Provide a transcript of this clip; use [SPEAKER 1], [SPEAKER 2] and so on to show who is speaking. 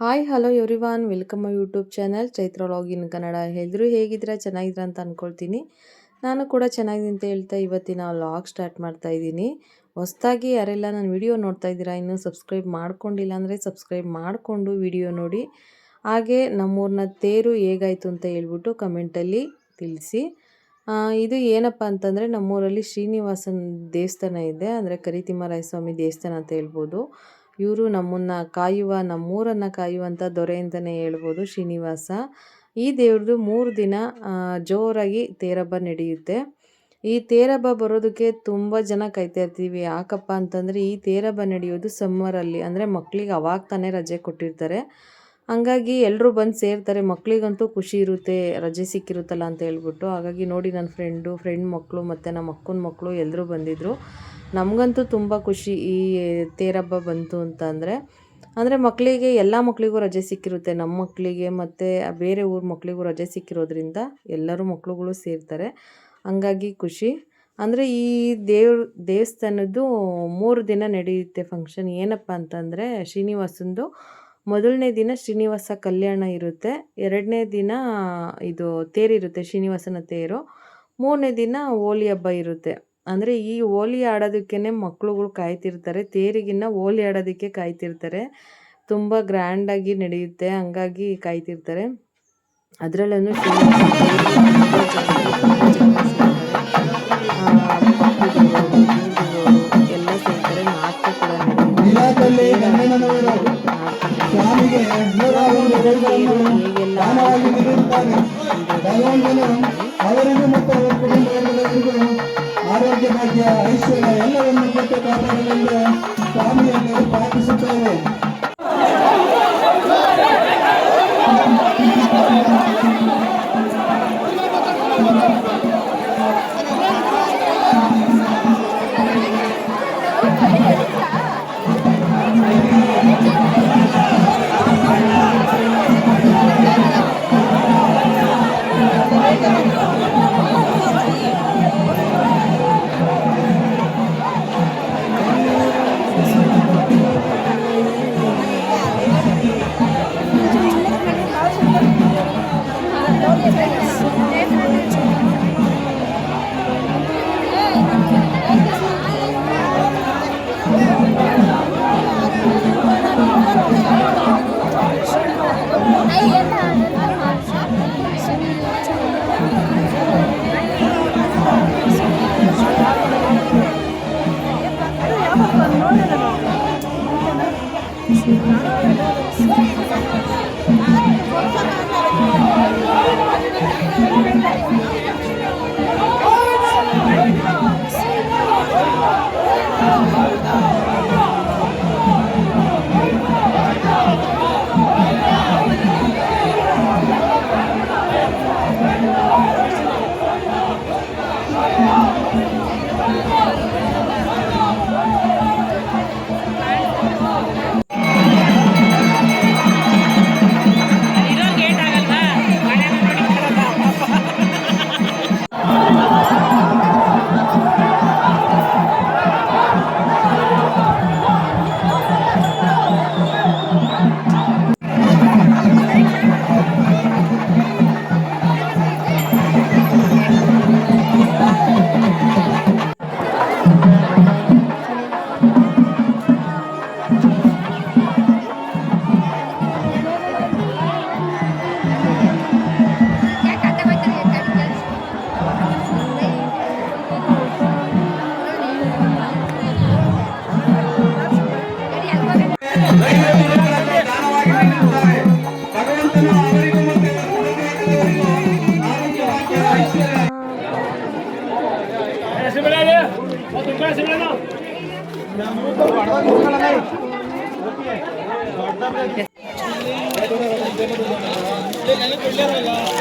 [SPEAKER 1] Hi hello everyone welcome my YouTube channel Chaitra vlog ಇನ್ ಕನ್ನಡ. ಎಲ್ಲರೂ ಹೇಗಿದ್ದೀರಾ? ಚೆನ್ನಾಗಿದ್ದೀರಾ ಅಂತ ಅಂದ್ಕೊಳ್ತೀನಿ. ನಾನು ಕೂಡ ಚೆನ್ನಾಗಿದ್ದೀನಿ ಅಂತ ಹೇಳ್ತಾ ಇವತ್ತಿನ ವ್ಲಾಗ್ ಸ್ಟಾರ್ಟ್ ಮಾಡ್ತಾ ಇದ್ದೀನಿ. ಹೊಸದಾಗಿ ಯಾರೆಲ್ಲ ನನ್ನ ವಿಡಿಯೋ ನೋಡ್ತಾ ಇದ್ದೀರಾ, ಇನ್ನೂ ಸಬ್ಸ್ಕ್ರೈಬ್ ಮಾಡ್ಕೊಂಡಿಲ್ಲ ಅಂದರೆ ಸಬ್ಸ್ಕ್ರೈಬ್ ಮಾಡಿಕೊಂಡು ವಿಡಿಯೋ ನೋಡಿ. ಹಾಗೆ ನಮ್ಮೂರಿನ ತೇರು ಹೇಗಾಯಿತು ಅಂತ ಹೇಳ್ಬಿಟ್ಟು ಕಮೆಂಟಲ್ಲಿ ತಿಳಿಸಿ. ಇದು ಏನಪ್ಪ ಅಂತಂದರೆ ನಮ್ಮೂರಲ್ಲಿ ಶ್ರೀನಿವಾಸನ ದೇವಸ್ಥಾನ ಇದೆ, ಅಂದರೆ ಕರಿತಿಮ್ಮರಾಯ ಸ್ವಾಮಿ ದೇವಸ್ಥಾನ ಅಂತ ಹೇಳ್ಬೋದು. ಇವರು ನಮ್ಮೂರನ್ನು ಕಾಯುವಂಥ ದೊರೆ ಅಂತಲೇ ಹೇಳ್ಬೋದು ಶ್ರೀನಿವಾಸ. ಈ ದೇವ್ರದ್ದು 3 ದಿನ ಜೋರಾಗಿ ತೇರಬ್ಬ ನಡೆಯುತ್ತೆ. ಈ ತೇರಬ್ಬ ಬರೋದಕ್ಕೆ ತುಂಬ ಜನ ಕಾಯ್ತಾ ಇರ್ತೀವಿ. ಯಾಕಪ್ಪ ಅಂತಂದರೆ ಈ ತೇರಬ್ಬ ನಡೆಯೋದು ಸಮ್ಮರಲ್ಲಿ, ಅಂದರೆ ಮಕ್ಕಳಿಗೆ ಅವಾಗ ತಾನೇ ರಜೆ ಕೊಟ್ಟಿರ್ತಾರೆ. ಹಂಗಾಗಿ ಎಲ್ಲರೂ ಬಂದು ಸೇರ್ತಾರೆ. ಮಕ್ಕಳಿಗಂತೂ ಖುಷಿ ಇರುತ್ತೆ, ರಜೆ ಸಿಕ್ಕಿರುತ್ತಲ್ಲ ಅಂತ ಹೇಳ್ಬಿಟ್ಟು. ಹಾಗಾಗಿ ನೋಡಿ, ನನ್ನ ಫ್ರೆಂಡ್ ಮಕ್ಕಳು ಮತ್ತು ನಮ್ಮ ಅಕ್ಕನ ಮಕ್ಕಳು ಎಲ್ಲರೂ ಬಂದಿದ್ದರು. ನಮಗಂತೂ ತುಂಬ ಖುಷಿ ಈ ತೇರಬ್ಬ ಬಂತು ಅಂತ ಅಂದರೆ ಮಕ್ಕಳಿಗೆ ಎಲ್ಲ ಮಕ್ಕಳಿಗೂ ರಜೆ ಸಿಕ್ಕಿರುತ್ತೆ. ನಮ್ಮ ಮಕ್ಕಳಿಗೆ ಮತ್ತು ಬೇರೆ ಊರ ಮಕ್ಕಳಿಗೂ ರಜೆ ಸಿಕ್ಕಿರೋದ್ರಿಂದ ಎಲ್ಲರೂ ಮಕ್ಕಳುಗಳು ಸೇರ್ತಾರೆ. ಹಂಗಾಗಿ ಖುಷಿ. ಅಂದರೆ ಈ ದೇವಸ್ಥಾನದ್ದು 3 ದಿನ ನಡೆಯುತ್ತೆ ಫಂಕ್ಷನ್. ಏನಪ್ಪ ಅಂತಂದರೆ ಶ್ರೀನಿವಾಸಂದು ಮೊದಲನೇ ದಿನ ಶ್ರೀನಿವಾಸ ಕಲ್ಯಾಣ ಇರುತ್ತೆ, 2ನೇ ದಿನ ಇದು ತೇರಿರುತ್ತೆ, ಶ್ರೀನಿವಾಸನ ತೇರು, 3ನೇ ದಿನ ಹೋಳಿ ಹಬ್ಬ ಇರುತ್ತೆ. ಅಂದರೆ ಈ ಹೋಳಿ ಆಡೋದಕ್ಕೇ ಮಕ್ಕಳುಗಳು ಕಾಯ್ತಿರ್ತಾರೆ, ತೇರಿಗಿನ್ನ ಹೋಳಿ ಆಡೋದಕ್ಕೆ ಕಾಯ್ತಿರ್ತಾರೆ. ತುಂಬ ಗ್ರ್ಯಾಂಡಾಗಿ ನಡೆಯುತ್ತೆ, ಹಂಗಾಗಿ ಕಾಯ್ತಿರ್ತಾರೆ. ಅದರಲ್ಲೂ ಎಲ್ಲ ಸೇರ್ತಾರೆ. ನಾಟಕ ಕೂಡ
[SPEAKER 2] ಆರೋಗ್ಯ ಭಾಗ್ಯ ಐಶ್ವರ್ಯ ಎಲ್ಲವನ್ನು ಕೊಟ್ಟು ಕಾಪಾಡಲೆಂದು ಸ್ವಾಮಿಯನ್ನು ಪ್ರಾರ್ಥಿಸುತ್ತೇವೆ.
[SPEAKER 1] Yes.